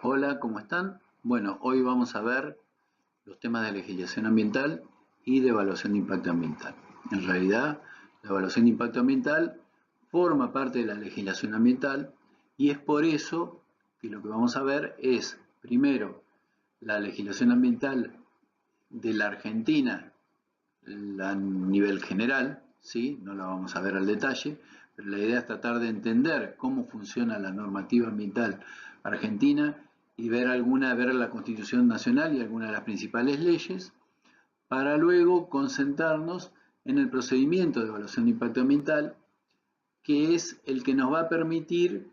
Hola, ¿cómo están? Bueno, hoy vamos a ver los temas de legislación ambiental y de evaluación de impacto ambiental. En realidad, la evaluación de impacto ambiental forma parte de la legislación ambiental y es por eso que lo que vamos a ver es, primero, la legislación ambiental de la Argentina a nivel general, ¿sí? No la vamos a ver al detalle, pero la idea es tratar de entender cómo funciona la normativa ambiental argentina y ver la Constitución Nacional y algunas de las principales leyes, para luego concentrarnos en el procedimiento de evaluación de impacto ambiental, que es el que nos va a permitir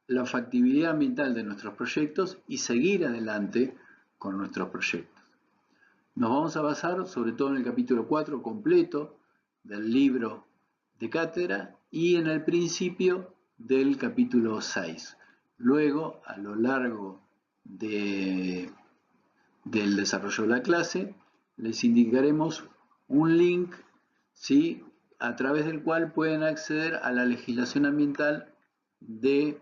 la factibilidad ambiental de nuestros proyectos y seguir adelante con nuestros proyectos. Nos vamos a basar sobre todo en el capítulo 4 completo del libro de cátedra y en el principio del capítulo 6. Luego, a lo largo del desarrollo de la clase, les indicaremos un link, ¿sí?, a través del cual pueden acceder a la legislación ambiental de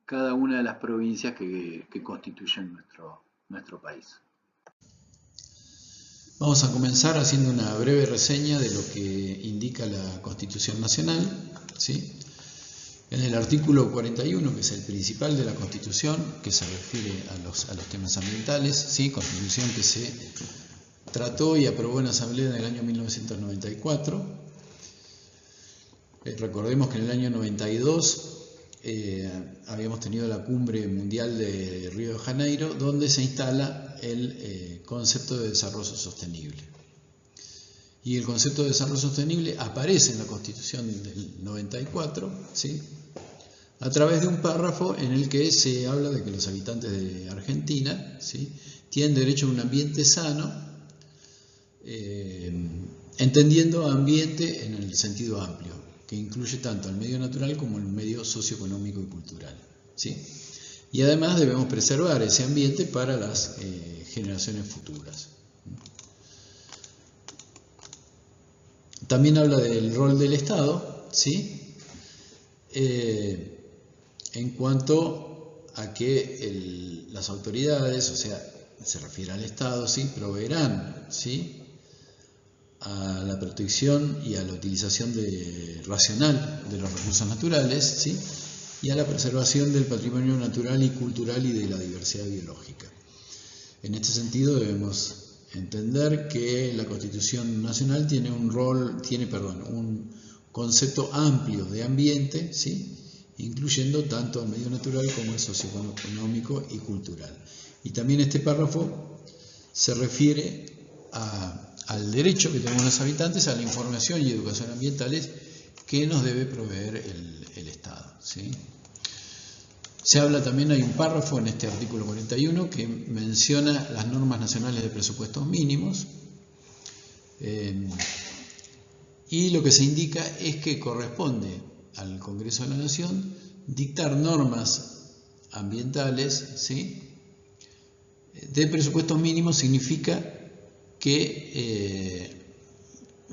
cada una de las provincias que constituyen nuestro país. Vamos a comenzar haciendo una breve reseña de lo que indica la Constitución Nacional, ¿sí? En el artículo 41, que es el principal de la Constitución, que se refiere a los temas ambientales, ¿sí? Constitución que se trató y aprobó en la Asamblea en el año 1994. Recordemos que en el año 92 habíamos tenido la cumbre mundial de Río de Janeiro, donde se instala el concepto de desarrollo sostenible. Y el concepto de desarrollo sostenible aparece en la Constitución del 94, ¿sí?, a través de un párrafo en el que se habla de que los habitantes de Argentina, ¿sí?, tienen derecho a un ambiente sano, entendiendo ambiente en el sentido amplio, que incluye tanto el medio natural como el medio socioeconómico y cultural, ¿sí? Y además debemos preservar ese ambiente para las generaciones futuras. También habla del rol del Estado, ¿sí?, en cuanto a que las autoridades, o sea, se refiere al Estado, ¿sí?, proveerán, ¿sí?, a la protección y a la utilización racional de los recursos naturales, ¿sí?, y a la preservación del patrimonio natural y cultural y de la diversidad biológica. En este sentido debemos entender que la Constitución Nacional tiene un concepto amplio de ambiente, ¿sí?, incluyendo tanto el medio natural como el socioeconómico y cultural. Y también este párrafo se refiere al derecho que tenemos los habitantes a la información y educación ambientales que nos debe proveer el Estado, ¿sí? Se habla también, hay un párrafo en este artículo 41 que menciona las normas nacionales de presupuestos mínimos, y lo que se indica es que corresponde al Congreso de la Nación dictar normas ambientales, ¿sí? De presupuestos mínimos significa que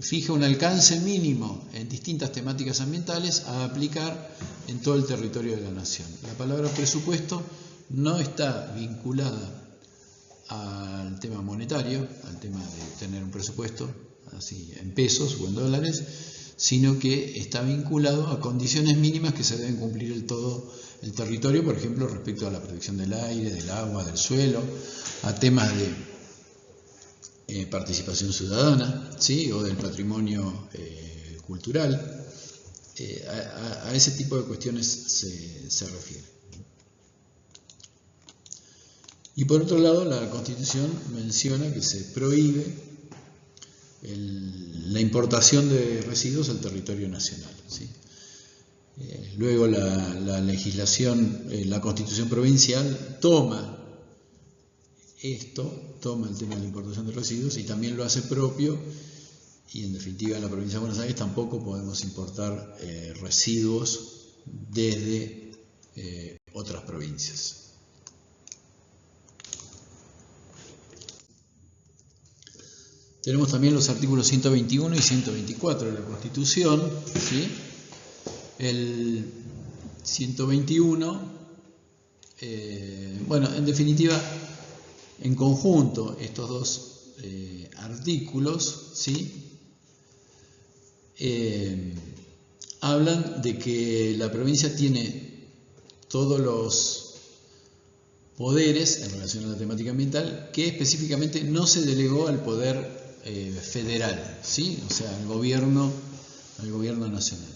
fija un alcance mínimo en distintas temáticas ambientales a aplicar en todo el territorio de la nación. La palabra presupuesto no está vinculada al tema monetario, al tema de tener un presupuesto así en pesos o en dólares, sino que está vinculado a condiciones mínimas que se deben cumplir en todo el territorio, por ejemplo, respecto a la protección del aire, del agua, del suelo, a temas de participación ciudadana, ¿sí?, o del patrimonio cultural. A ese tipo de cuestiones se refiere. Y por otro lado, la Constitución menciona que se prohíbe la importación de residuos al territorio nacional, ¿sí? Luego la legislación, la Constitución provincial toma el tema de la importación de residuos y también lo hace propio, y en definitiva en la provincia de Buenos Aires tampoco podemos importar residuos desde otras provincias. Tenemos también los artículos 121 y 124 de la Constitución, ¿sí? El 121 Bueno, en definitiva, en conjunto, estos dos artículos, ¿sí? Hablan de que la provincia tiene todos los poderes en relación a la temática ambiental que específicamente no se delegó al poder federal, ¿sí? O sea, al gobierno nacional.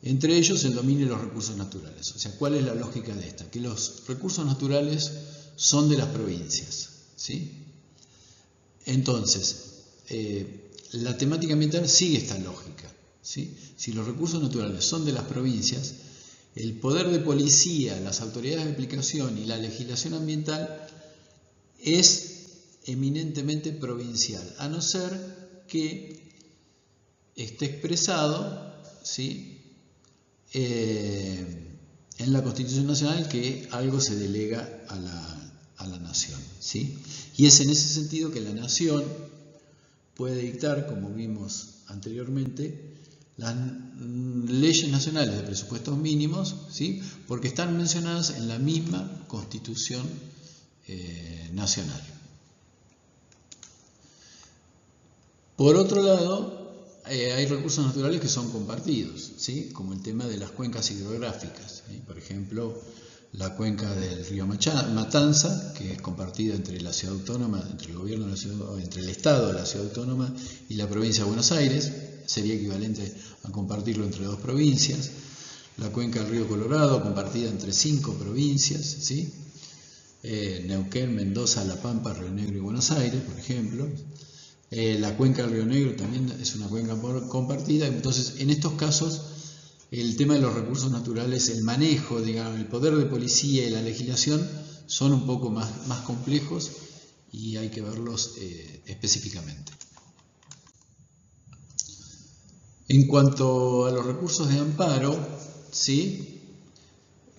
Entre ellos el dominio de los recursos naturales. O sea, ¿cuál es la lógica de esta? Que los recursos naturales son de las provincias, ¿sí? Entonces, la temática ambiental sigue esta lógica, ¿sí? Si los recursos naturales son de las provincias, el poder de policía, las autoridades de aplicación y la legislación ambiental es eminentemente provincial, a no ser que esté expresado, ¿sí? En la Constitución Nacional que algo se delega a la nación, ¿sí? Y es en ese sentido que la nación puede dictar, como vimos anteriormente, las leyes nacionales de presupuestos mínimos, ¿sí? Porque están mencionadas en la misma Constitución nacional. Por otro lado, hay recursos naturales que son compartidos, ¿sí? Como el tema de las cuencas hidrográficas, ¿sí? Por ejemplo, la cuenca del río Matanza, que es compartida entre la ciudad autónoma, entre el gobierno de la ciudad, entre el Estado de la ciudad autónoma y la provincia de Buenos Aires, sería equivalente a compartirlo entre dos provincias. La cuenca del río Colorado, compartida entre 5 provincias, ¿sí? Neuquén, Mendoza, La Pampa, Río Negro y Buenos Aires, por ejemplo. La cuenca del Río Negro también es una cuenca compartida. Entonces, en estos casos, el tema de los recursos naturales, el manejo, digamos, el poder de policía y la legislación son un poco más complejos y hay que verlos específicamente. En cuanto a los recursos de amparo, ¿sí?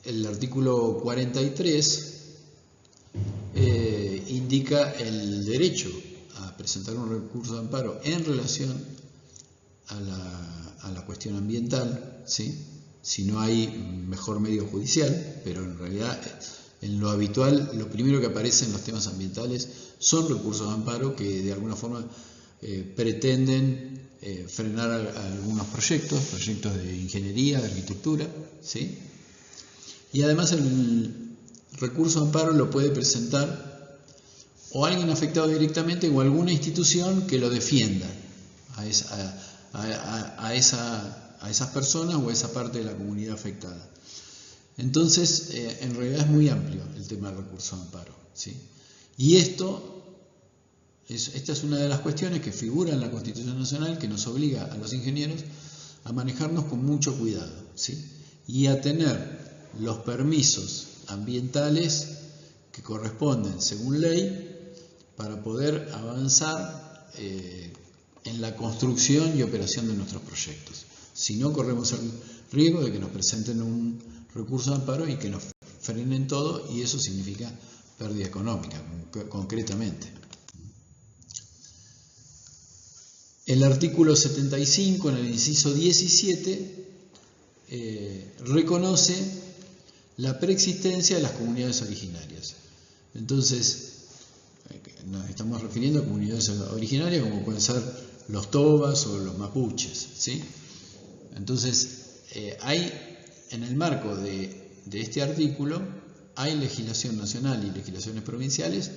El artículo 43 indica el derecho a presentar un recurso de amparo en relación a la cuestión ambiental, ¿sí? Si no hay mejor medio judicial, pero en realidad en lo habitual lo primero que aparece en los temas ambientales son recursos de amparo que de alguna forma pretenden frenar algunos proyectos de ingeniería, de arquitectura, ¿sí? Y además el recurso de amparo lo puede presentar o alguien afectado directamente o alguna institución que lo defienda a esas personas o a esa parte de la comunidad afectada. Entonces, en realidad es muy amplio el tema del recurso de amparo, ¿sí? Y esta es una de las cuestiones que figura en la Constitución Nacional que nos obliga a los ingenieros a manejarnos con mucho cuidado, ¿sí? Y a tener los permisos ambientales que corresponden según ley para poder avanzar en la construcción y operación de nuestros proyectos. Si no, corremos el riesgo de que nos presenten un recurso de amparo y que nos frenen todo, y eso significa pérdida económica, concretamente. El artículo 75, en el inciso 17, reconoce la preexistencia de las comunidades originarias. Entonces, nos estamos refiriendo a comunidades originarias como pueden ser los tobas o los mapuches, ¿sí? Entonces, hay en el marco de este artículo, hay legislación nacional y legislaciones provinciales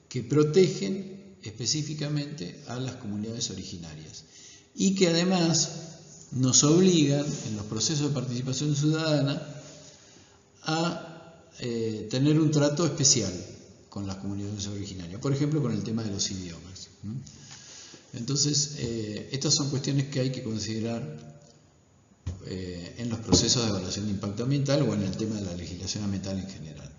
que protegen específicamente a las comunidades originarias y que además nos obligan en los procesos de participación ciudadana a tener un trato especial con las comunidades originarias, por ejemplo con el tema de los idiomas. Entonces, estas son cuestiones que hay que considerar en los procesos de evaluación de impacto ambiental o en el tema de la legislación ambiental en general.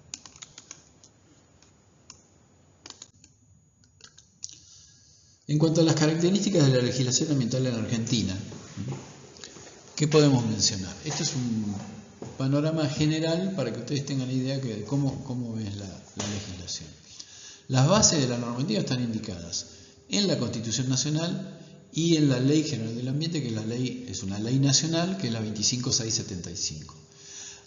En cuanto a las características de la legislación ambiental en Argentina, ¿qué podemos mencionar? Este es un panorama general para que ustedes tengan idea de cómo es la legislación. Las bases de la normativa están indicadas en la Constitución Nacional y en la Ley General del Ambiente, que es una ley nacional, que es la 25675.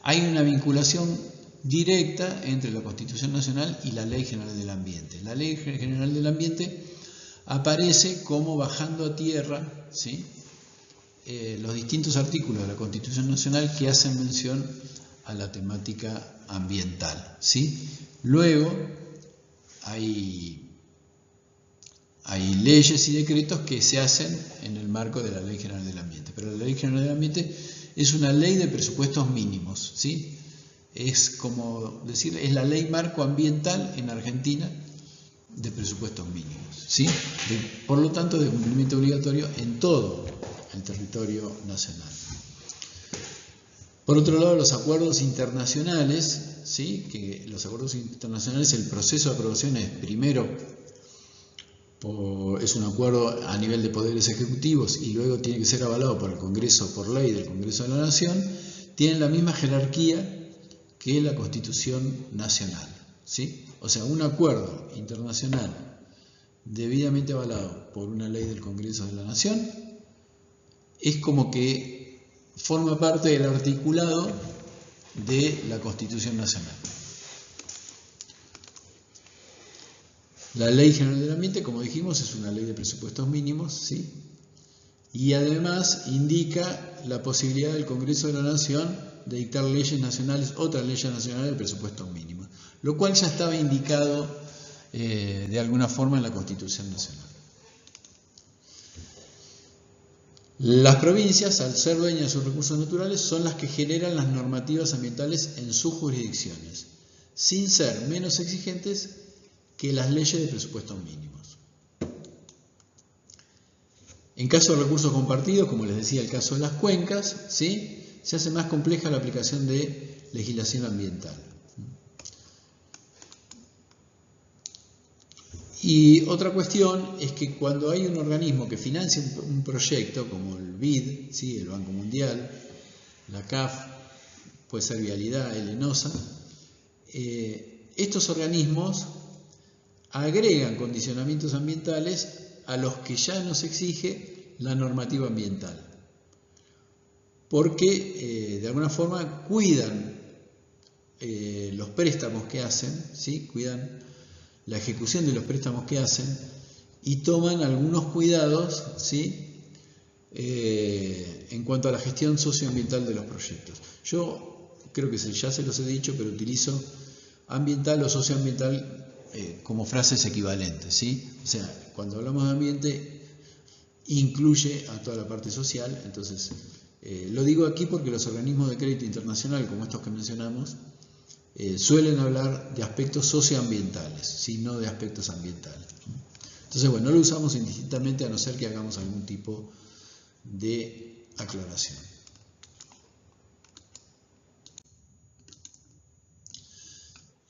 Hay una vinculación directa entre la Constitución Nacional y la Ley General del Ambiente. La Ley General del Ambiente aparece como bajando a tierra, ¿sí?, los distintos artículos de la Constitución Nacional que hacen mención a la temática ambiental, ¿sí? Luego hay leyes y decretos que se hacen en el marco de la Ley General del Ambiente, pero la Ley General del Ambiente es una ley de presupuestos mínimos, ¿sí? Es como decir, es la ley marco ambiental en Argentina de presupuestos mínimos, ¿sí? Por lo tanto, de cumplimiento obligatorio en todo el territorio nacional. Por otro lado, los acuerdos internacionales, ¿sí?, que los acuerdos internacionales, el proceso de aprobación es primero, es un acuerdo a nivel de poderes ejecutivos y luego tiene que ser avalado por el Congreso, por ley del Congreso de la Nación, tienen la misma jerarquía que la Constitución Nacional, ¿sí? O sea, un acuerdo internacional debidamente avalado por una ley del Congreso de la Nación es como que forma parte del articulado de la Constitución Nacional. La Ley General del Ambiente, como dijimos, es una ley de presupuestos mínimos, ¿sí?, y además indica la posibilidad del Congreso de la Nación de dictar leyes nacionales, otras leyes nacionales de presupuestos mínimos, lo cual ya estaba indicado de alguna forma en la Constitución Nacional. Las provincias, al ser dueñas de sus recursos naturales, son las que generan las normativas ambientales en sus jurisdicciones, sin ser menos exigentes que las leyes de presupuestos mínimos. En caso de recursos compartidos, como les decía el caso de las cuencas, ¿sí?, se hace más compleja la aplicación de legislación ambiental. Y otra cuestión es que cuando hay un organismo que financia un proyecto, como el BID, ¿sí?, el Banco Mundial, la CAF, puede ser Vialidad, el ENOSA, estos organismos agregan condicionamientos ambientales a los que ya nos exige la normativa ambiental, porque de alguna forma cuidan los préstamos que hacen, ¿sí?, cuidan la ejecución de los préstamos que hacen y toman algunos cuidados, ¿sí?, en cuanto a la gestión socioambiental de los proyectos. Yo creo que ya se los he dicho, pero utilizo ambiental o socioambiental como frases equivalentes, ¿sí? O sea, cuando hablamos de ambiente incluye a toda la parte social. Entonces lo digo aquí porque los organismos de crédito internacional, como estos que mencionamos, suelen hablar de aspectos socioambientales, ¿sí?, no de aspectos ambientales. Entonces, bueno, no lo usamos indistintamente a no ser que hagamos algún tipo de aclaración.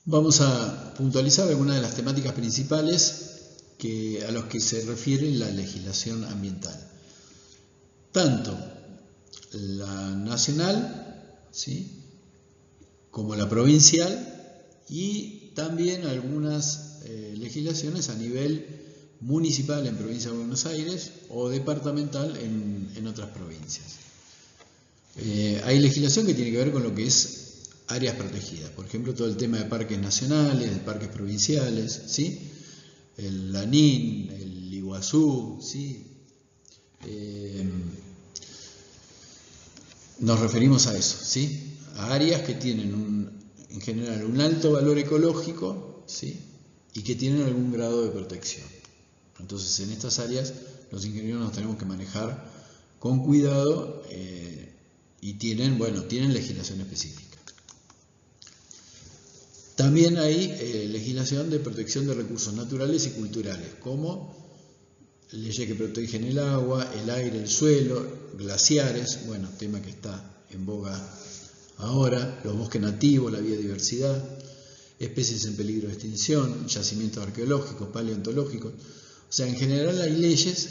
Vamos a puntualizar algunas de las temáticas principales a los que se refiere la legislación ambiental. Tanto la nacional, ¿sí?, como la provincial, y también algunas legislaciones a nivel municipal en Provincia de Buenos Aires o departamental en otras provincias. Hay legislación que tiene que ver con lo que es áreas protegidas, por ejemplo, todo el tema de parques nacionales, de parques provinciales, ¿sí?, el Lanín, el Iguazú, ¿sí? Nos referimos a eso, ¿sí?, a áreas que tienen en general un alto valor ecológico, ¿sí?, y que tienen algún grado de protección. Entonces, en estas áreas los ingenieros nos tenemos que manejar con cuidado y tienen legislación específica. También hay legislación de protección de recursos naturales y culturales, como leyes que protegen el agua, el aire, el suelo, glaciares, bueno, tema que está en boga ahora, los bosques nativos, la biodiversidad, especies en peligro de extinción, yacimientos arqueológicos, paleontológicos. O sea, en general hay leyes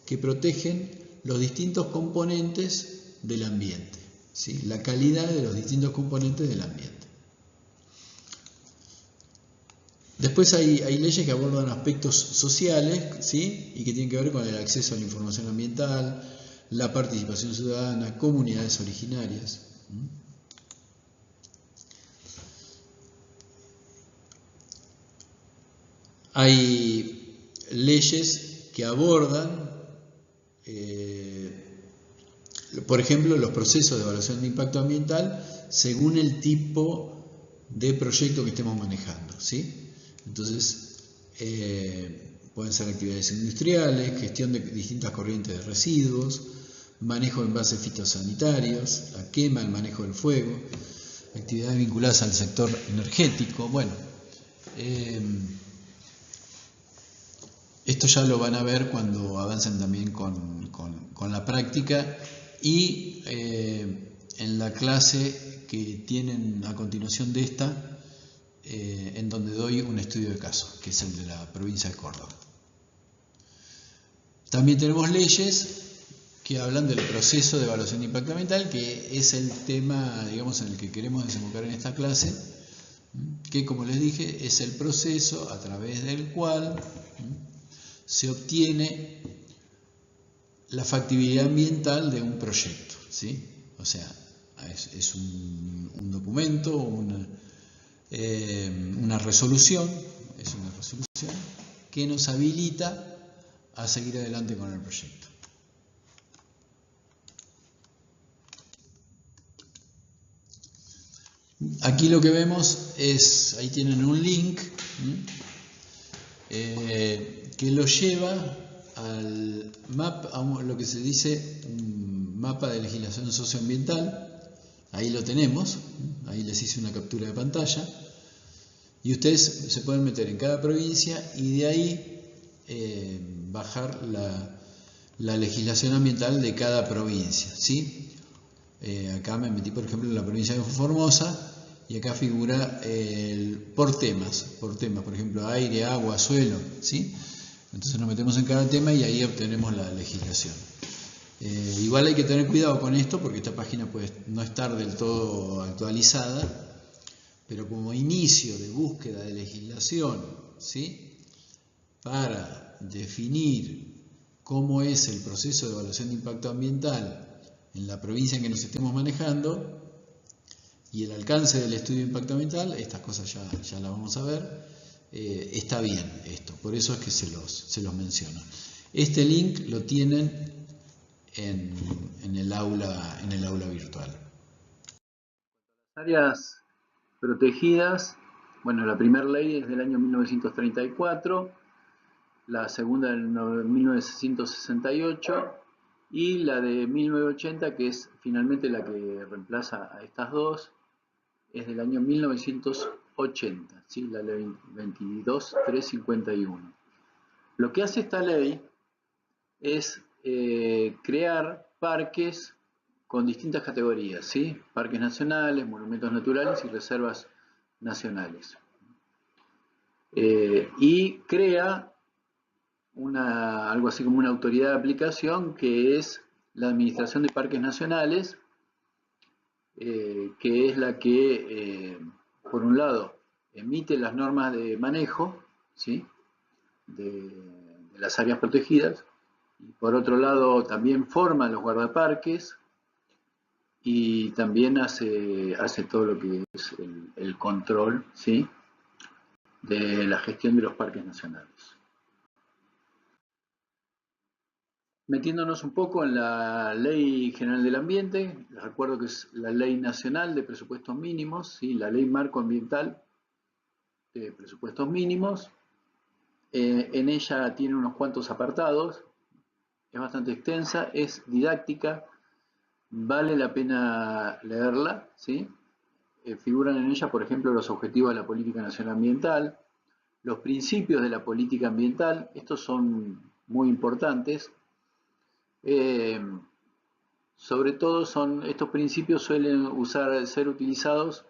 que protegen los distintos componentes del ambiente, ¿sí?, la calidad de los distintos componentes del ambiente. Después hay leyes que abordan aspectos sociales, ¿sí?, y que tienen que ver con el acceso a la información ambiental, la participación ciudadana, comunidades originarias. Hay leyes que abordan, por ejemplo, los procesos de evaluación de impacto ambiental según el tipo de proyecto que estemos manejando, ¿sí? Entonces, pueden ser actividades industriales, gestión de distintas corrientes de residuos, manejo de envases fitosanitarios, la quema, el manejo del fuego, actividades vinculadas al sector energético. Bueno, esto ya lo van a ver cuando avancen también con la práctica y en la clase que tienen a continuación de esta, en donde doy un estudio de caso, que es el de la provincia de Córdoba. También tenemos leyes que hablan del proceso de evaluación de impacto ambiental, que es el tema, digamos, en el que queremos desembocar en esta clase, que, como les dije, es el proceso a través del cual se obtiene la factibilidad ambiental de un proyecto, ¿sí? O sea, es un documento, una resolución, es una resolución que nos habilita a seguir adelante con el proyecto. Aquí lo que vemos es, ahí tienen un link que lo lleva al mapa, a lo que se dice un mapa de legislación socioambiental. Ahí lo tenemos, ahí les hice una captura de pantalla y ustedes se pueden meter en cada provincia y de ahí bajar la legislación ambiental de cada provincia, ¿sí? Acá me metí, por ejemplo, en la provincia de Formosa y acá figura por temas, por ejemplo, aire, agua, suelo, ¿sí? Entonces nos metemos en cada tema y ahí obtenemos la legislación. Igual hay que tener cuidado con esto porque esta página puede no estar del todo actualizada, pero como inicio de búsqueda de legislación, ¿sí? Para definir cómo es el proceso de evaluación de impacto ambiental en la provincia en que nos estemos manejando y el alcance del estudio de impacto ambiental, estas cosas ya las vamos a ver, está bien esto, por eso es que se los menciono. Este link lo tienen en el aula virtual. Las áreas protegidas, bueno, la primera ley es del año 1934, la segunda del 1968 y la de 1980, que es finalmente la que reemplaza a estas dos, es del año 1980, ¿sí? La ley 22351. Lo que hace esta ley es crear parques con distintas categorías, ¿sí? Parques nacionales, monumentos naturales y reservas nacionales. Y crea algo así como una autoridad de aplicación que es la Administración de Parques Nacionales, que es la que, por un lado, emite las normas de manejo, ¿sí? de las áreas protegidas, y por otro lado también forma los guardaparques y también hace todo lo que es el control, ¿sí? de la gestión de los parques nacionales. Metiéndonos un poco en la Ley General del Ambiente, les recuerdo que es la Ley Nacional de Presupuestos Mínimos, ¿sí? La Ley Marco Ambiental de Presupuestos Mínimos. En ella tiene unos cuantos apartados, es bastante extensa, es didáctica, vale la pena leerla, ¿sí? Figuran en ella, por ejemplo, los objetivos de la Política Nacional Ambiental, los principios de la política ambiental, estos son muy importantes. Sobre todo estos principios suelen ser utilizados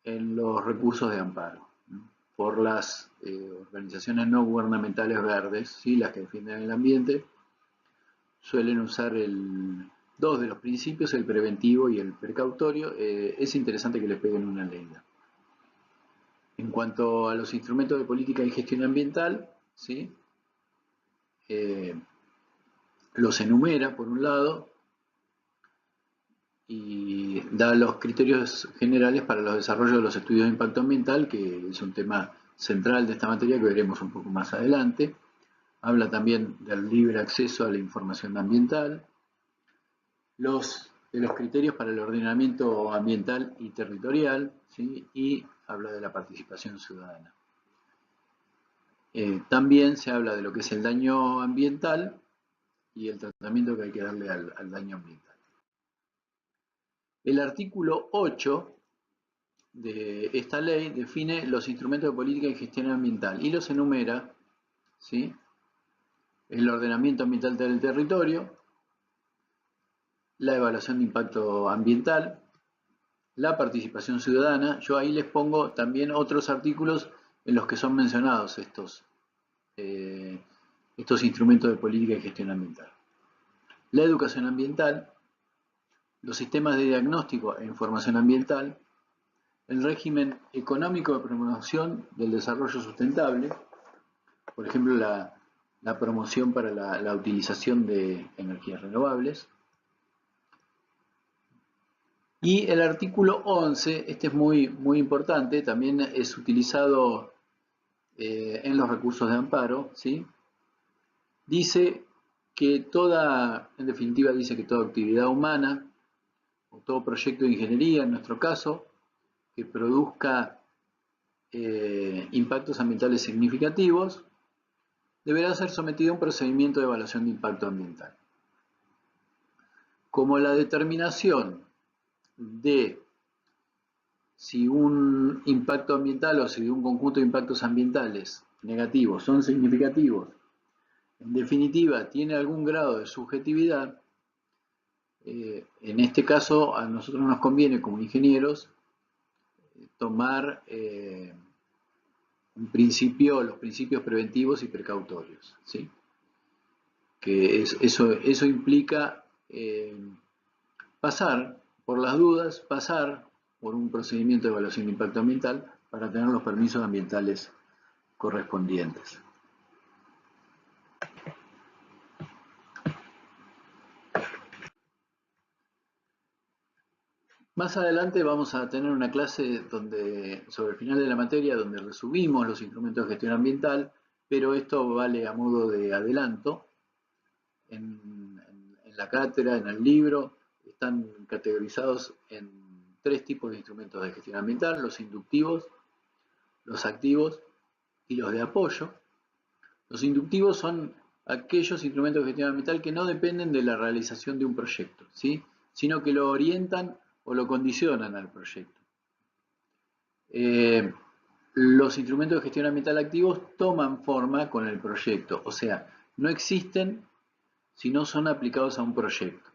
en los recursos de amparo, ¿no? Por las organizaciones no gubernamentales verdes, ¿sí? Las que defienden el ambiente, suelen usar dos de los principios, el preventivo y el precautorio. Es interesante que les peguen una leída. En cuanto a los instrumentos de política y gestión ambiental, ¿sí? Los enumera por un lado y da los criterios generales para los desarrollos de los estudios de impacto ambiental, que es un tema central de esta materia que veremos un poco más adelante. Habla también del libre acceso a la información ambiental, de los criterios para el ordenamiento ambiental y territorial, ¿sí? Y habla de la participación ciudadana. También se habla de lo que es el daño ambiental y el tratamiento que hay que darle al daño ambiental. El artículo 8 de esta ley define los instrumentos de política y gestión ambiental y los enumera, ¿sí? El ordenamiento ambiental del territorio, la evaluación de impacto ambiental, la participación ciudadana. Yo ahí les pongo también otros artículos en los que son mencionados estos instrumentos de política y gestión ambiental. La educación ambiental, los sistemas de diagnóstico e información ambiental, el régimen económico de promoción del desarrollo sustentable, por ejemplo, la promoción para la utilización de energías renovables. Y el artículo 11, este es muy importante, también es utilizado en los recursos de amparo, ¿sí? Dice que en definitiva dice que toda actividad humana, o todo proyecto de ingeniería, en nuestro caso, que produzca impactos ambientales significativos, deberá ser sometido a un procedimiento de evaluación de impacto ambiental. Como la determinación de si un impacto ambiental o si un conjunto de impactos ambientales negativos son significativos, en definitiva tiene algún grado de subjetividad, en este caso a nosotros nos conviene como ingenieros tomar los principios preventivos y precautorios, ¿sí? Que eso implica pasar por las dudas, pasar por un procedimiento de evaluación de impacto ambiental para tener los permisos ambientales correspondientes. Más adelante vamos a tener una clase sobre el final de la materia donde resumimos los instrumentos de gestión ambiental, pero esto vale a modo de adelanto. En la cátedra, en el libro, están categorizados en 3 tipos de instrumentos de gestión ambiental: los inductivos, los activos y los de apoyo. Los inductivos son aquellos instrumentos de gestión ambiental que no dependen de la realización de un proyecto, ¿sí? Sino que lo orientan o lo condicionan al proyecto. Los instrumentos de gestión ambiental activos toman forma con el proyecto, o sea, no existen si no son aplicados a un proyecto.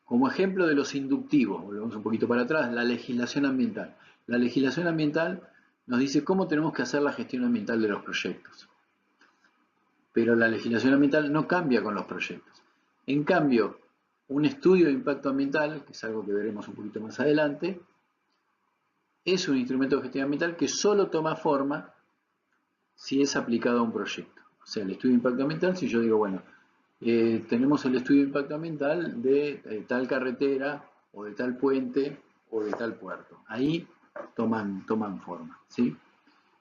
Como ejemplo de los inductivos, volvemos un poquito para atrás, la legislación ambiental. La legislación ambiental nos dice cómo tenemos que hacer la gestión ambiental de los proyectos. Pero la legislación ambiental no cambia con los proyectos. En cambio, un estudio de impacto ambiental, que es algo que veremos un poquito más adelante, es un instrumento de gestión ambiental que solo toma forma si es aplicado a un proyecto. O sea, el estudio de impacto ambiental, si yo digo, bueno, tenemos el estudio de impacto ambiental de tal carretera, o de tal puente, o de tal puerto. Ahí toman forma, ¿sí?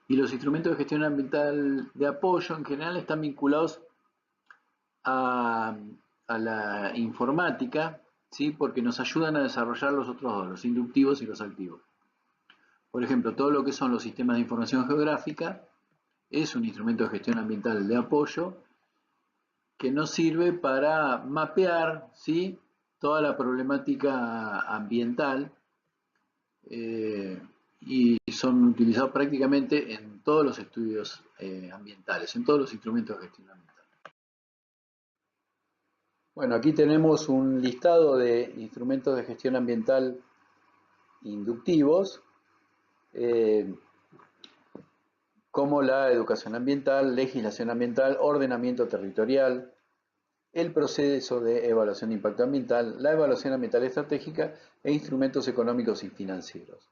Y los instrumentos de gestión ambiental de apoyo en general están vinculados a la informática, ¿sí? Porque nos ayudan a desarrollar los otros dos, los inductivos y los activos. Por ejemplo, todo lo que son los sistemas de información geográfica es un instrumento de gestión ambiental de apoyo que nos sirve para mapear, ¿sí?, toda la problemática ambiental y son utilizados prácticamente en todos los estudios ambientales, en todos los instrumentos de gestión ambiental. Bueno, aquí tenemos un listado de instrumentos de gestión ambiental inductivos, como la educación ambiental, legislación ambiental, ordenamiento territorial, el proceso de evaluación de impacto ambiental, la evaluación ambiental estratégica e instrumentos económicos y financieros.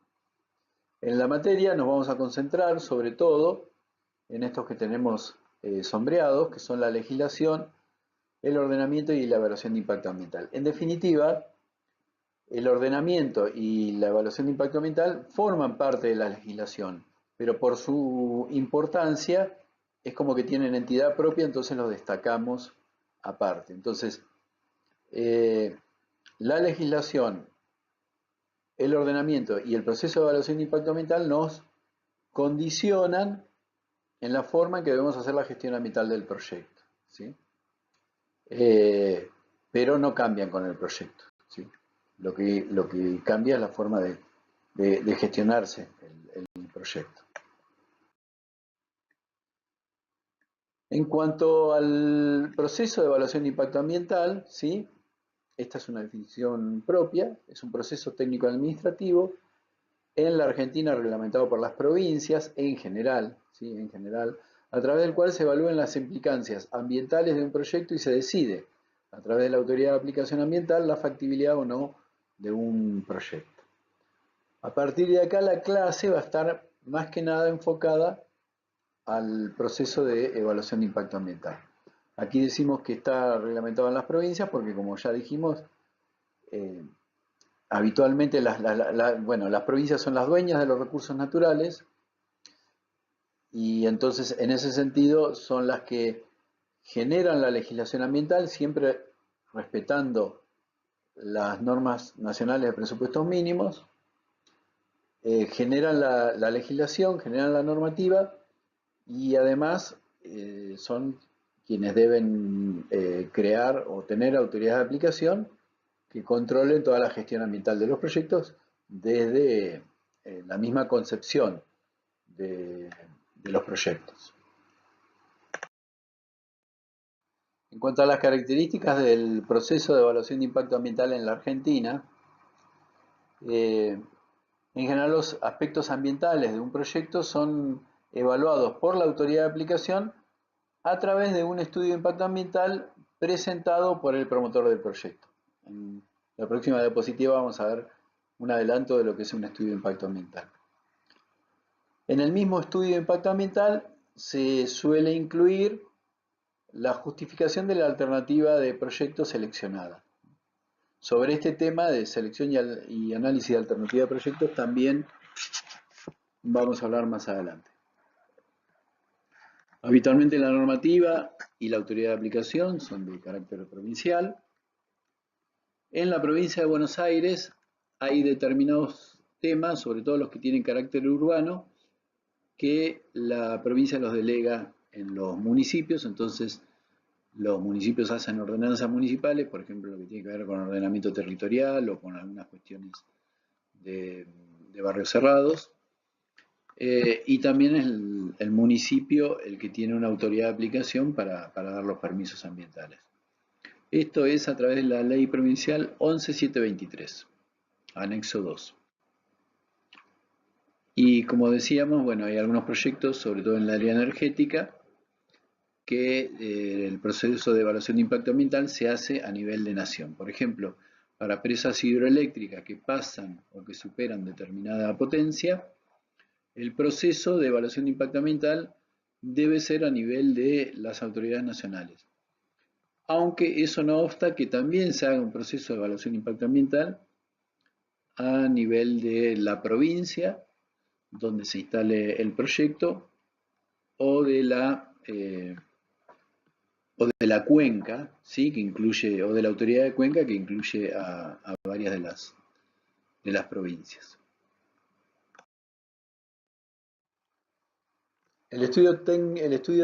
En la materia nos vamos a concentrar sobre todo en estos que tenemos sombreados, que son la legislación, el ordenamiento y la evaluación de impacto ambiental. En definitiva, el ordenamiento y la evaluación de impacto ambiental forman parte de la legislación, pero por su importancia es como que tienen entidad propia, entonces los destacamos aparte. Entonces, la legislación, el ordenamiento y el proceso de evaluación de impacto ambiental nos condicionan en la forma en que debemos hacer la gestión ambiental del proyecto, ¿sí? Pero no cambian con el proyecto, ¿sí? Lo que cambia es la forma de gestionarse el proyecto. En cuanto al proceso de evaluación de impacto ambiental, ¿sí? Esta es una definición propia, es un proceso técnico-administrativo en la Argentina reglamentado por las provincias en general, ¿sí? En general, a través del cual se evalúan las implicancias ambientales de un proyecto y se decide, a través de la autoridad de aplicación ambiental, la factibilidad o no de un proyecto. A partir de acá la clase va a estar más que nada enfocada al proceso de evaluación de impacto ambiental. Aquí decimos que está reglamentado en las provincias porque, como ya dijimos, habitualmente las provincias son las dueñas de los recursos naturales y entonces en ese sentido son las que generan la legislación ambiental siempre respetando las normas nacionales de presupuestos mínimos, generan la legislación, generan la normativa y además son quienes deben crear o tener autoridades de aplicación que controlen toda la gestión ambiental de los proyectos desde la misma concepción de los proyectos. En cuanto a las características del proceso de evaluación de impacto ambiental en la Argentina, en general los aspectos ambientales de un proyecto son evaluados por la autoridad de aplicación a través de un estudio de impacto ambiental presentado por el promotor del proyecto. En la próxima diapositiva vamos a ver un adelanto de lo que es un estudio de impacto ambiental. En el mismo estudio de impacto ambiental se suele incluir la justificación de la alternativa de proyecto seleccionada. Sobre este tema de selección y análisis de alternativa de proyectos también vamos a hablar más adelante. Habitualmente la normativa y la autoridad de aplicación son de carácter provincial. En la provincia de Buenos Aires hay determinados temas, sobre todo los que tienen carácter urbano, que la provincia los delega en los municipios, entonces los municipios hacen ordenanzas municipales, por ejemplo, lo que tiene que ver con ordenamiento territorial o con algunas cuestiones de barrios cerrados. Y también es el municipio el que tiene una autoridad de aplicación para dar los permisos ambientales. Esto es a través de la Ley Provincial 11723, anexo 2. Y como decíamos, bueno, hay algunos proyectos, sobre todo en el área energética, que el proceso de evaluación de impacto ambiental se hace a nivel de nación. Por ejemplo, para presas hidroeléctricas que pasan o que superan determinada potencia, el proceso de evaluación de impacto ambiental debe ser a nivel de las autoridades nacionales. Aunque eso no obsta que también se haga un proceso de evaluación de impacto ambiental a nivel de la provincia donde se instale el proyecto o de la cuenca, ¿sí? Que incluye, o de la autoridad de cuenca que incluye a varias de las provincias. El estudio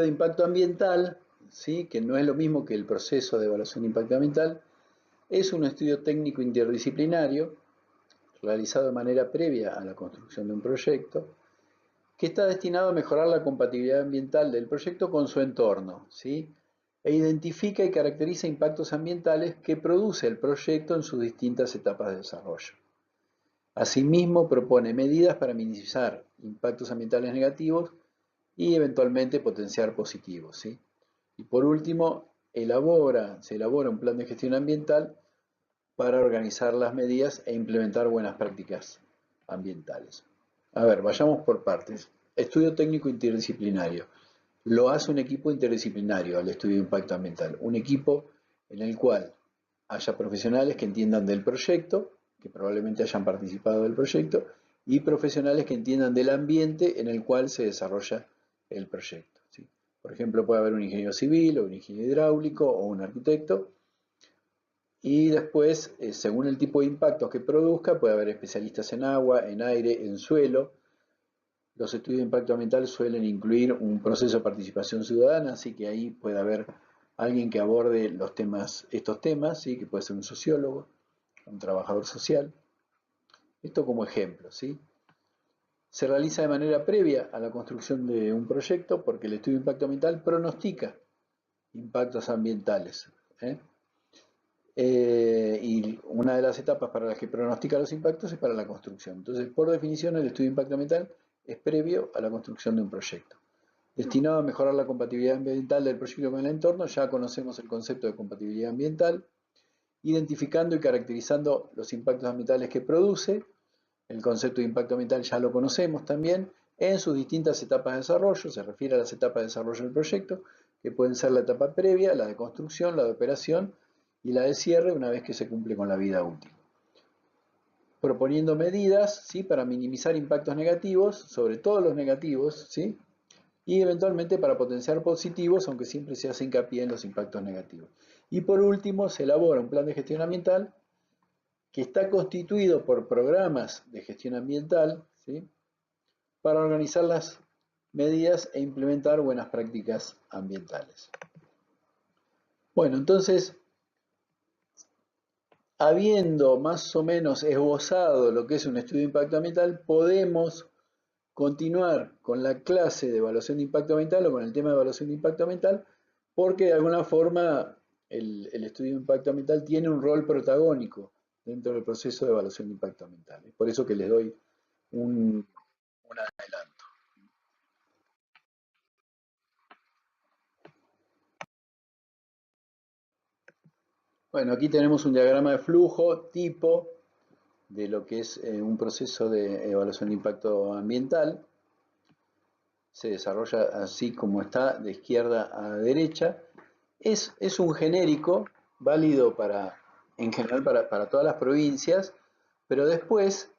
de impacto ambiental, ¿sí? Que no es lo mismo que el proceso de evaluación de impacto ambiental, es un estudio técnico interdisciplinario realizado de manera previa a la construcción de un proyecto que está destinado a mejorar la compatibilidad ambiental del proyecto con su entorno, ¿sí? E identifica y caracteriza impactos ambientales que produce el proyecto en sus distintas etapas de desarrollo. Asimismo, propone medidas para minimizar impactos ambientales negativos y eventualmente potenciar positivos, ¿sí? Y por último, se elabora un plan de gestión ambiental para organizar las medidas e implementar buenas prácticas ambientales. A ver, vayamos por partes. Estudio técnico interdisciplinario. Lo hace un equipo interdisciplinario al estudio de impacto ambiental. Un equipo en el cual haya profesionales que entiendan del proyecto, que probablemente hayan participado del proyecto, y profesionales que entiendan del ambiente en el cual se desarrolla el proyecto, ¿sí? Por ejemplo, puede haber un ingeniero civil o un ingeniero hidráulico o un arquitecto. Y después, según el tipo de impactos que produzca, puede haber especialistas en agua, en aire, en suelo. Los estudios de impacto ambiental suelen incluir un proceso de participación ciudadana, así que ahí puede haber alguien que aborde estos temas, ¿sí? Que puede ser un sociólogo, un trabajador social. Esto como ejemplo, ¿sí? Se realiza de manera previa a la construcción de un proyecto porque el estudio de impacto ambiental pronostica impactos ambientales, ¿eh? Y una de las etapas para las que pronostica los impactos es para la construcción. Entonces, por definición, el estudio de impacto ambiental es previo a la construcción de un proyecto. Destinado a mejorar la compatibilidad ambiental del proyecto con el entorno, ya conocemos el concepto de compatibilidad ambiental, identificando y caracterizando los impactos ambientales que produce. El concepto de impacto ambiental ya lo conocemos también en sus distintas etapas de desarrollo, se refiere a las etapas de desarrollo del proyecto, que pueden ser la etapa previa, la de construcción, la de operación y la de cierre una vez que se cumple con la vida útil. Proponiendo medidas, ¿sí?, para minimizar impactos negativos, sobre todo los negativos, ¿sí?, y eventualmente para potenciar positivos, aunque siempre se hace hincapié en los impactos negativos. Y por último, se elabora un plan de gestión ambiental que está constituido por programas de gestión ambiental, ¿sí?, para organizar las medidas e implementar buenas prácticas ambientales. Bueno, entonces, habiendo más o menos esbozado lo que es un estudio de impacto ambiental, podemos continuar con la clase de evaluación de impacto ambiental o con el tema de evaluación de impacto ambiental, porque de alguna forma el estudio de impacto ambiental tiene un rol protagónico dentro del proceso de evaluación de impacto ambiental. Es por eso que les doy un adelanto. Bueno, aquí tenemos un diagrama de flujo tipo de lo que es un proceso de evaluación de impacto ambiental. Se desarrolla así como está, de izquierda a derecha. Es un genérico válido en general para todas las provincias, pero después,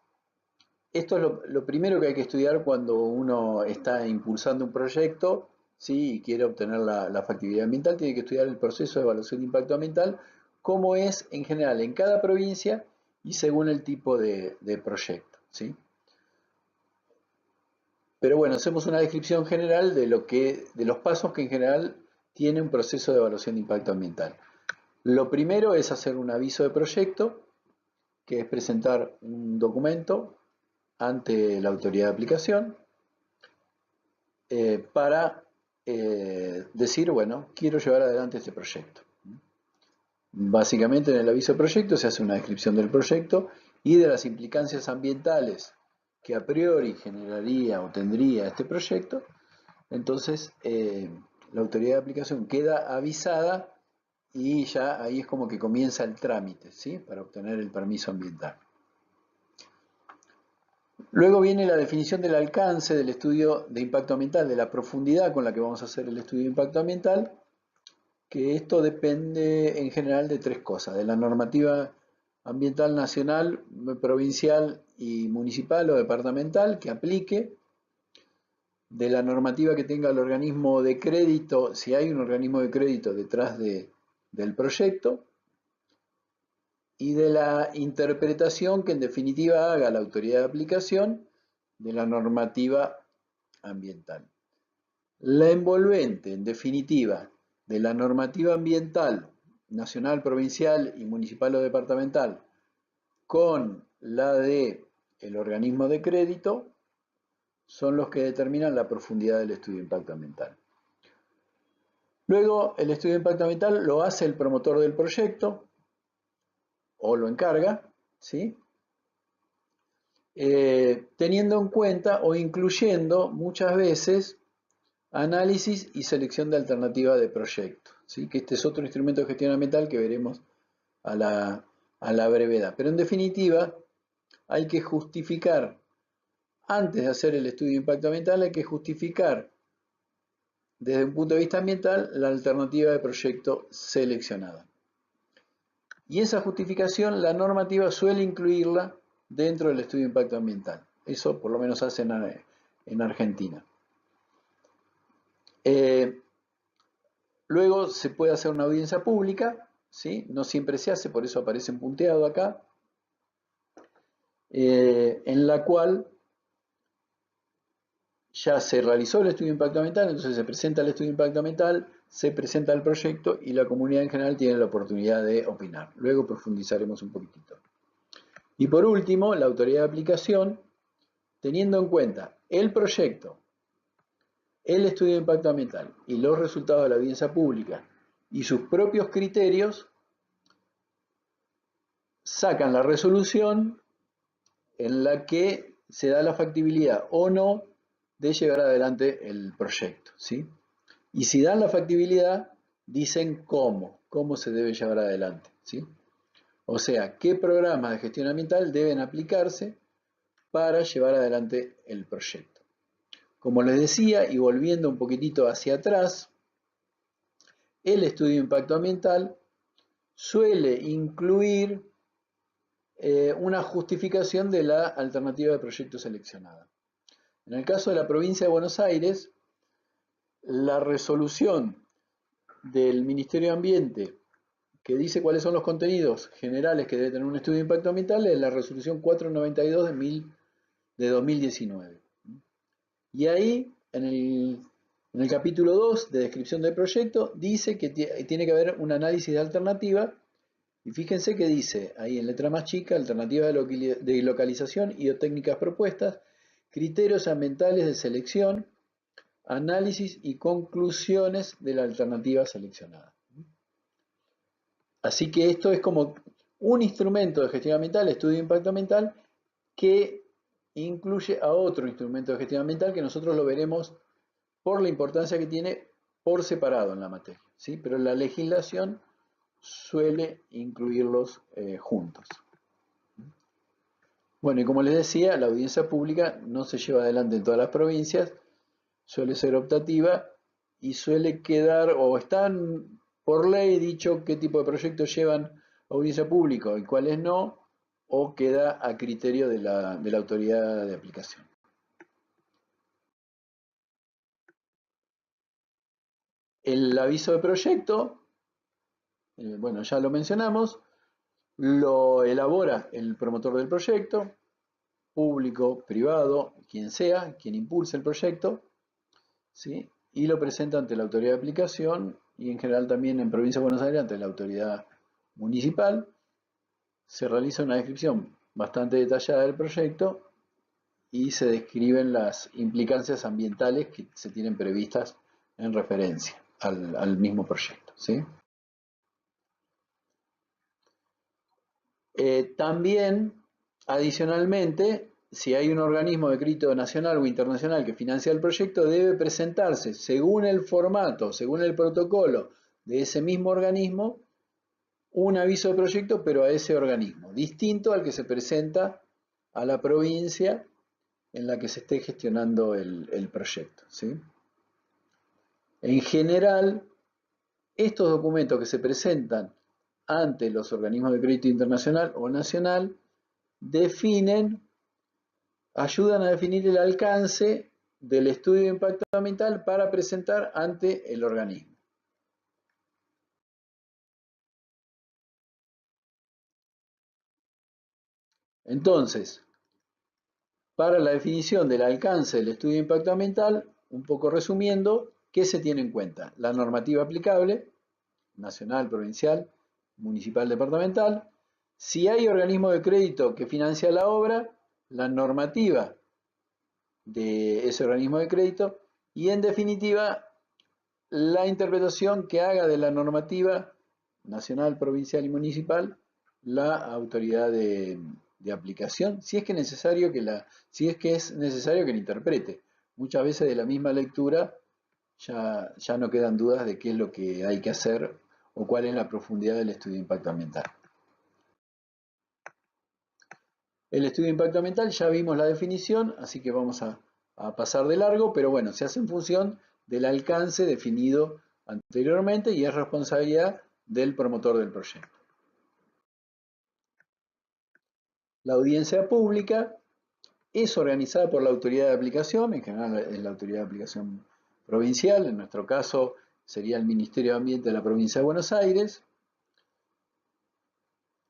esto es lo primero que hay que estudiar cuando uno está impulsando un proyecto, ¿sí?, y quiere obtener la factibilidad ambiental, tiene que estudiar el proceso de evaluación de impacto ambiental, cómo es en general en cada provincia y según el tipo de proyecto, ¿sí? Pero bueno, hacemos una descripción general de los pasos que en general tiene un proceso de evaluación de impacto ambiental. Lo primero es hacer un aviso de proyecto, que es presentar un documento ante la autoridad de aplicación para decir, bueno, quiero llevar adelante este proyecto. Básicamente en el aviso de proyecto se hace una descripción del proyecto y de las implicancias ambientales que a priori generaría o tendría este proyecto. Entonces la autoridad de aplicación queda avisada y ya ahí es como que comienza el trámite, ¿sí?, para obtener el permiso ambiental. Luego viene la definición del alcance del estudio de impacto ambiental, de la profundidad con la que vamos a hacer el estudio de impacto ambiental, que esto depende en general de tres cosas: de la normativa ambiental nacional, provincial y municipal o departamental que aplique, de la normativa que tenga el organismo de crédito, si hay un organismo de crédito detrás del proyecto, y de la interpretación que en definitiva haga la autoridad de aplicación de la normativa ambiental. La envolvente, en definitiva, de la normativa ambiental nacional, provincial y municipal o departamental con la de el organismo de crédito son los que determinan la profundidad del estudio de impacto ambiental. Luego, el estudio de impacto ambiental lo hace el promotor del proyecto o lo encarga, ¿sí?, teniendo en cuenta o incluyendo muchas veces análisis y selección de alternativa de proyecto, ¿sí?, que este es otro instrumento de gestión ambiental que veremos a la brevedad. Pero en definitiva, hay que justificar, antes de hacer el estudio de impacto ambiental, hay que justificar desde un punto de vista ambiental la alternativa de proyecto seleccionada. Y esa justificación la normativa suele incluirla dentro del estudio de impacto ambiental. Eso por lo menos hacen en Argentina. Luego se puede hacer una audiencia pública, ¿sí? No siempre se hace, por eso aparece punteado acá, en la cual ya se realizó el estudio de impacto ambiental, entonces se presenta el estudio de impacto ambiental, se presenta el proyecto y la comunidad en general tiene la oportunidad de opinar. Luego profundizaremos un poquitito. Y por último, la autoridad de aplicación, teniendo en cuenta el proyecto, el estudio de impacto ambiental y los resultados de la audiencia pública y sus propios criterios, sacan la resolución en la que se da la factibilidad o no de llevar adelante el proyecto, ¿sí? Y si dan la factibilidad, dicen cómo se debe llevar adelante, ¿sí? O sea, qué programas de gestión ambiental deben aplicarse para llevar adelante el proyecto. Como les decía, y volviendo un poquitito hacia atrás, el estudio de impacto ambiental suele incluir una justificación de la alternativa de proyecto seleccionada. En el caso de la provincia de Buenos Aires, la resolución del Ministerio de Ambiente que dice cuáles son los contenidos generales que debe tener un estudio de impacto ambiental es la resolución 492 de 2019. Y ahí, en el capítulo 2 de descripción del proyecto, dice que tiene que haber un análisis de alternativa. Y fíjense que dice, ahí en letra más chica, alternativa de localización y o técnicas propuestas, criterios ambientales de selección, análisis y conclusiones de la alternativa seleccionada. Así que esto es como un instrumento de gestión ambiental, estudio de impacto ambiental, que incluye a otro instrumento de gestión ambiental que nosotros lo veremos por la importancia que tiene por separado en la materia, ¿sí? Pero la legislación suele incluirlos juntos. Bueno, y como les decía, la audiencia pública no se lleva adelante en todas las provincias, suele ser optativa y suele quedar, o están por ley dicho qué tipo de proyectos llevan audiencia pública y cuáles no, o queda a criterio de la autoridad de aplicación. El aviso de proyecto, bueno, ya lo mencionamos, lo elabora el promotor del proyecto, público, privado, quien sea, quien impulse el proyecto, ¿sí? Y lo presenta ante la autoridad de aplicación y en general también en Provincia de Buenos Aires ante la autoridad municipal. Se realiza una descripción bastante detallada del proyecto y se describen las implicancias ambientales que se tienen previstas en referencia al mismo proyecto, ¿sí? También, adicionalmente, si hay un organismo de crédito nacional o internacional que financia el proyecto, debe presentarse, según el formato, según el protocolo de ese mismo organismo, un aviso de proyecto, pero a ese organismo, distinto al que se presenta a la provincia en la que se esté gestionando el proyecto, ¿sí? En general, estos documentos que se presentan ante los organismos de crédito internacional o nacional ayudan a definir el alcance del estudio de impacto ambiental para presentar ante el organismo. Entonces, para la definición del alcance del estudio de impacto ambiental, un poco resumiendo, ¿qué se tiene en cuenta? La normativa aplicable, nacional, provincial, municipal, departamental. Si hay organismo de crédito que financia la obra, la normativa de ese organismo de crédito y en definitiva la interpretación que haga de la normativa nacional, provincial y municipal la autoridad de aplicación, si es que es necesario que la interprete. Muchas veces de la misma lectura ya no quedan dudas de qué es lo que hay que hacer o cuál es la profundidad del estudio de impacto ambiental. El estudio de impacto ambiental, ya vimos la definición, así que vamos a pasar de largo, pero bueno, se hace en función del alcance definido anteriormente y es responsabilidad del promotor del proyecto. La audiencia pública Es organizada por la autoridad de aplicación, en general es la autoridad de aplicación provincial, en nuestro caso sería el Ministerio de Ambiente de la provincia de Buenos Aires.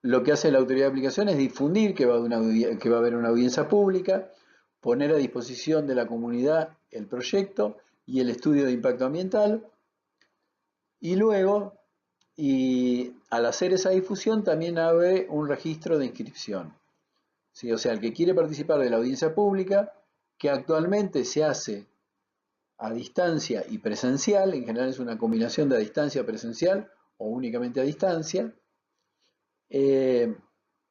Lo que hace la autoridad de aplicación es difundir que va a haber una audiencia pública, poner a disposición de la comunidad el proyecto y el estudio de impacto ambiental, y luego, y al hacer esa difusión, también abre un registro de inscripción. ¿Sí? O sea, el que quiere participar de la audiencia pública, que actualmente se hace a distancia y presencial, en general es una combinación de a distancia presencial o únicamente a distancia,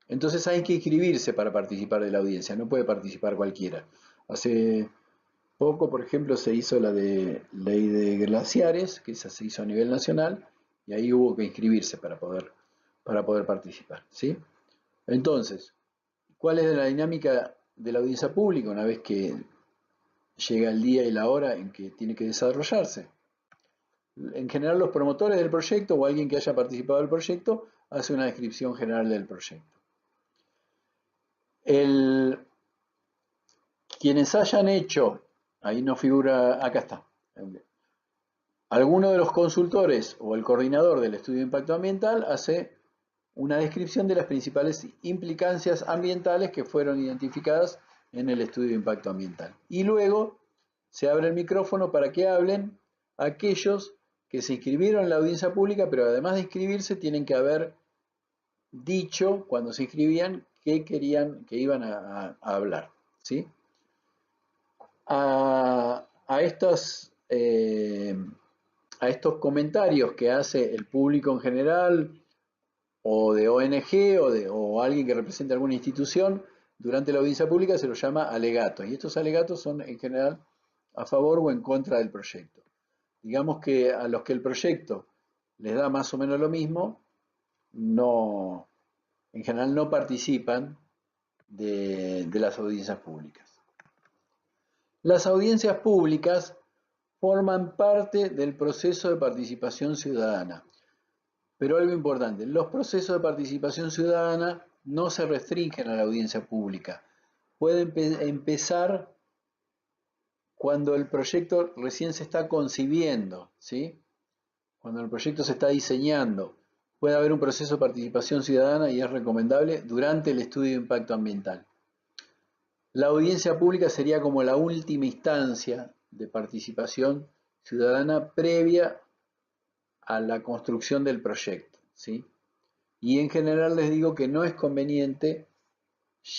entonces hay que inscribirse para participar de la audiencia, no puede participar cualquiera. Hace poco, por ejemplo, se hizo la de ley de glaciares, que esa se hizo a nivel nacional, y ahí hubo que inscribirse para poder participar, ¿sí? Entonces, ¿cuál es la dinámica de la audiencia pública una vez que llega el día y la hora en que tiene que desarrollarse? En general, los promotores del proyecto o alguien que haya participado del proyecto hace una descripción general del proyecto. Quienes hayan hecho, ahí no figura, acá está, alguno de los consultores o el coordinador del estudio de impacto ambiental hace una descripción de las principales implicancias ambientales que fueron identificadas en el estudio de impacto ambiental. Y luego se abre el micrófono para que hablen aquellos que se inscribieron en la audiencia pública, pero además de inscribirse tienen que haber dicho cuando se inscribían que querían, que iban a hablar, ¿sí? A estos comentarios que hace el público en general, o de ONG o alguien que represente alguna institución, durante la audiencia pública se los llama alegatos. Y estos alegatos son en general a favor o en contra del proyecto. Digamos que a los que el proyecto les da más o menos lo mismo, no, en general no participan de las audiencias públicas. Las audiencias públicas forman parte del proceso de participación ciudadana. Pero algo importante, los procesos de participación ciudadana no se restringen a la audiencia pública. Pueden empezar cuando el proyecto recién se está concibiendo, ¿sí? Cuando el proyecto se está diseñando. Puede haber un proceso de participación ciudadana y es recomendable durante el estudio de impacto ambiental. La audiencia pública sería como la última instancia de participación ciudadana previa a la construcción del proyecto, ¿sí? Y en general les digo que no es conveniente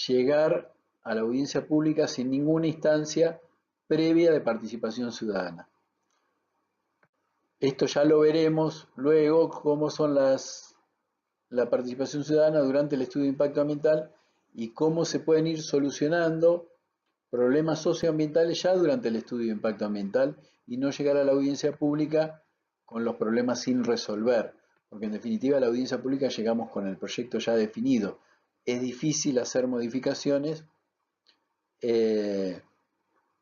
llegar a la audiencia pública sin ninguna instancia previa de participación ciudadana. Esto ya lo veremos luego, cómo son la participación ciudadana durante el estudio de impacto ambiental y cómo se pueden ir solucionando problemas socioambientales ya durante el estudio de impacto ambiental y no llegar a la audiencia pública con los problemas sin resolver, porque en definitiva a la audiencia pública llegamos con el proyecto ya definido. Es difícil hacer modificaciones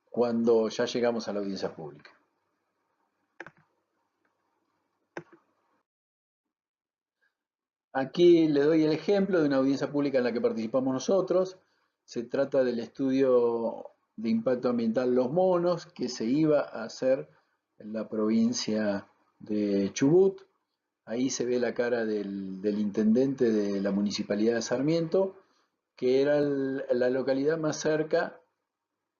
cuando ya llegamos a la audiencia pública. Aquí le doy el ejemplo de una audiencia pública en la que participamos nosotros. Se trata del estudio de impacto ambiental Los Monos, que se iba a hacer en la provincia de Chubut. Ahí se ve la cara del intendente de la municipalidad de Sarmiento, que era la localidad más cerca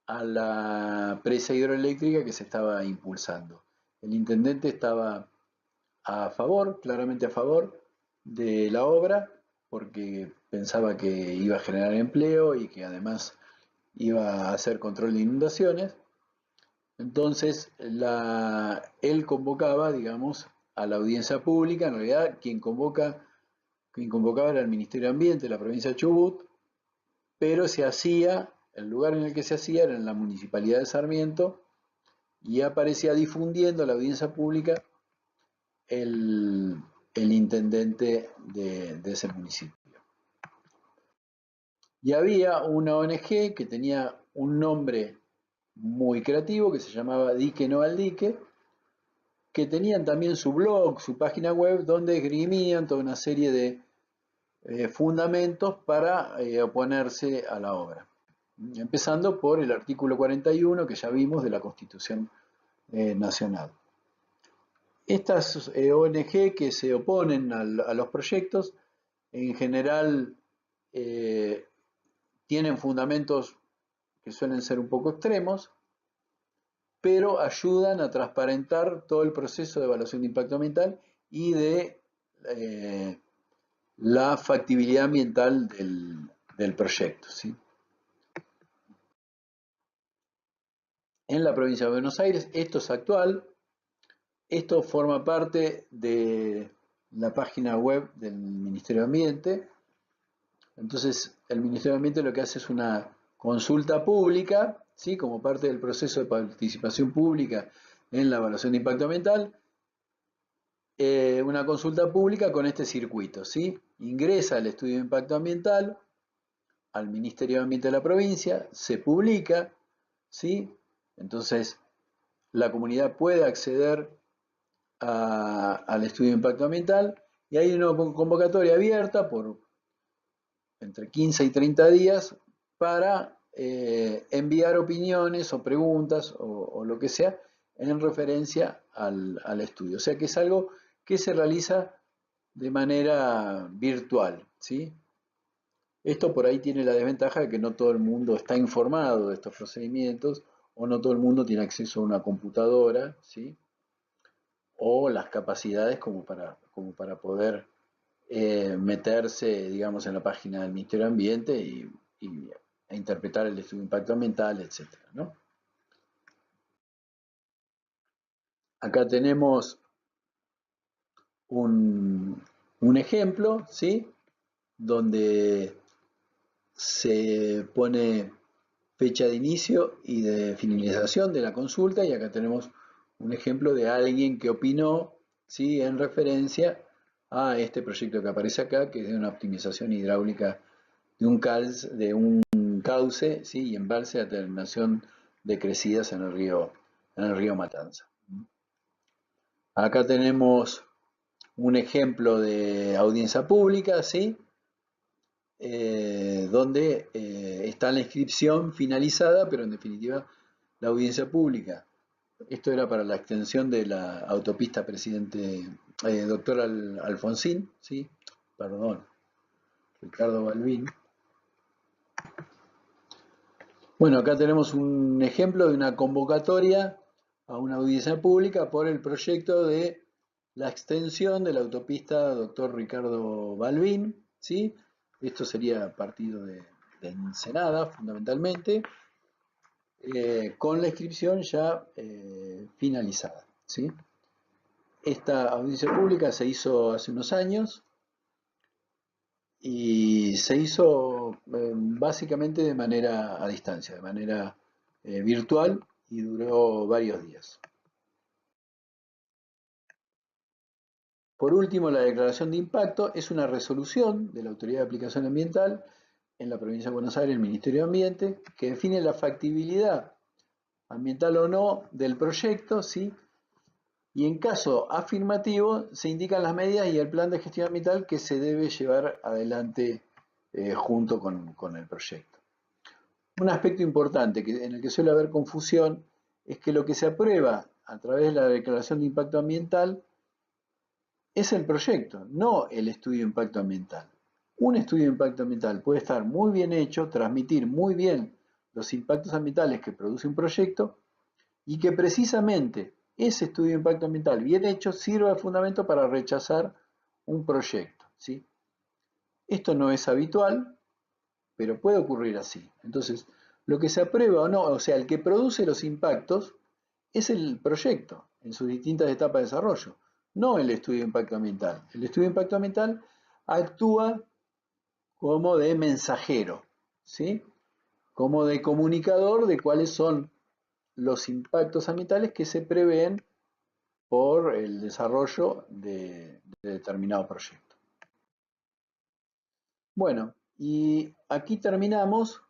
a la presa hidroeléctrica que se estaba impulsando. El intendente estaba a favor, claramente a favor de la obra, porque pensaba que iba a generar empleo y que además iba a hacer control de inundaciones. Entonces, él convocaba, digamos, a la audiencia pública. En realidad, quien convocaba era el Ministerio de Ambiente de la provincia de Chubut, pero se hacía, el lugar en el que se hacía era en la municipalidad de Sarmiento, y aparecía difundiendo la audiencia pública el intendente de ese municipio. Y había una ONG que tenía un nombre muy creativo que se llamaba Dique No al Dique, que tenían también su blog, su página web, donde esgrimían toda una serie de fundamentos para oponerse a la obra. empezando por el artículo 41 que ya vimos de la Constitución Nacional. Estas ONG que se oponen a los proyectos, en general tienen fundamentos que suelen ser un poco extremos, pero ayudan a transparentar todo el proceso de evaluación de impacto ambiental y de la factibilidad ambiental del proyecto, ¿sí? En la provincia de Buenos Aires, esto es actual, esto forma parte de la página web del Ministerio de Ambiente. Entonces, el Ministerio de Ambiente lo que hace es una consulta pública, ¿sí? Como parte del proceso de participación pública en la evaluación de impacto ambiental, una consulta pública con este circuito, ¿sí? Ingresa el estudio de impacto ambiental al Ministerio de Ambiente de la provincia, se publica, ¿sí? Entonces, la comunidad puede acceder al estudio de impacto ambiental y hay una convocatoria abierta por entre 15 y 30 días para enviar opiniones o preguntas o lo que sea en referencia al estudio. O sea que es algo que se realiza de manera virtual, ¿sí? Esto por ahí tiene la desventaja de que no todo el mundo está informado de estos procedimientos o no todo el mundo tiene acceso a una computadora, ¿sí? O las capacidades como para poder meterse, digamos, en la página del Ministerio de Ambiente e interpretar el estudio de impacto ambiental, etcétera, ¿no? Acá tenemos un ejemplo, ¿sí? Donde se pone fecha de inicio y de finalización de la consulta y acá tenemos un ejemplo de alguien que opinó, ¿sí? En referencia a este proyecto que aparece acá, que es de una optimización hidráulica de un cauce, ¿sí? Y embalse a terminación de crecidas en el río Matanza. Acá tenemos un ejemplo de audiencia pública, ¿sí? Donde está la inscripción finalizada, pero en definitiva la audiencia pública. Esto era para la extensión de la autopista Presidente Doctor Alfonsín, ¿sí? Perdón, Ricardo Balbín. Bueno, acá tenemos un ejemplo de una convocatoria a una audiencia pública por el proyecto de la extensión de la autopista Doctor Ricardo Balbín, ¿sí? Esto sería partido de Ensenada, fundamentalmente, con la inscripción ya finalizada, ¿sí? Esta audiencia pública se hizo hace unos años y se hizo básicamente de manera a distancia, de manera virtual y duró varios días. Por último, la declaración de impacto es una resolución de la Autoridad de Aplicación Ambiental en la provincia de Buenos Aires, el Ministerio de Ambiente, que define la factibilidad ambiental o no del proyecto, ¿sí? Y en caso afirmativo se indican las medidas y el plan de gestión ambiental que se debe llevar adelante junto con el proyecto. Un aspecto importante en el que suele haber confusión es que lo que se aprueba a través de la declaración de impacto ambiental es el proyecto, no el estudio de impacto ambiental. Un estudio de impacto ambiental puede estar muy bien hecho, transmitir muy bien los impactos ambientales que produce un proyecto y que precisamente ese estudio de impacto ambiental bien hecho sirva de fundamento para rechazar un proyecto, ¿sí? Esto no es habitual, pero puede ocurrir así. Entonces, lo que se aprueba o no, o sea, el que produce los impactos es el proyecto en sus distintas etapas de desarrollo, no el estudio de impacto ambiental. El estudio de impacto ambiental actúa como de mensajero, ¿sí? Como de comunicador de cuáles son los impactos ambientales que se prevén por el desarrollo de determinado proyecto. Bueno, y aquí terminamos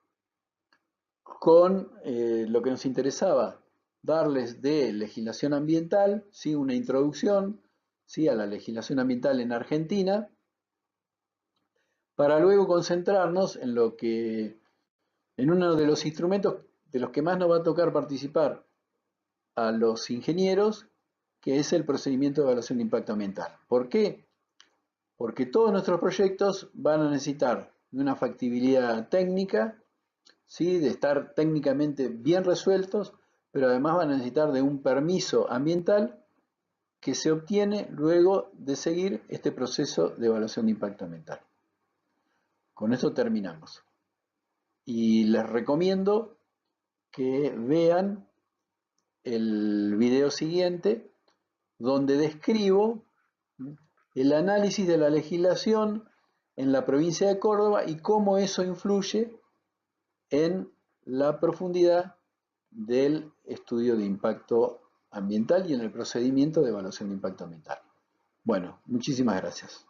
con lo que nos interesaba, darles de legislación ambiental, ¿sí? Una introducción, ¿sí? A la legislación ambiental en Argentina, para luego concentrarnos en lo que en uno de los instrumentos de los que más nos va a tocar participar a los ingenieros, que es el procedimiento de evaluación de impacto ambiental. ¿Por qué? Porque todos nuestros proyectos van a necesitar de una factibilidad técnica, ¿sí? De estar técnicamente bien resueltos, pero además van a necesitar de un permiso ambiental que se obtiene luego de seguir este proceso de evaluación de impacto ambiental. Con esto terminamos. Y les recomiendo que vean el video siguiente, donde describo el análisis de la legislación en la provincia de Córdoba y cómo eso influye en la profundidad del estudio de impacto ambiental y en el procedimiento de evaluación de impacto ambiental. Bueno, muchísimas gracias.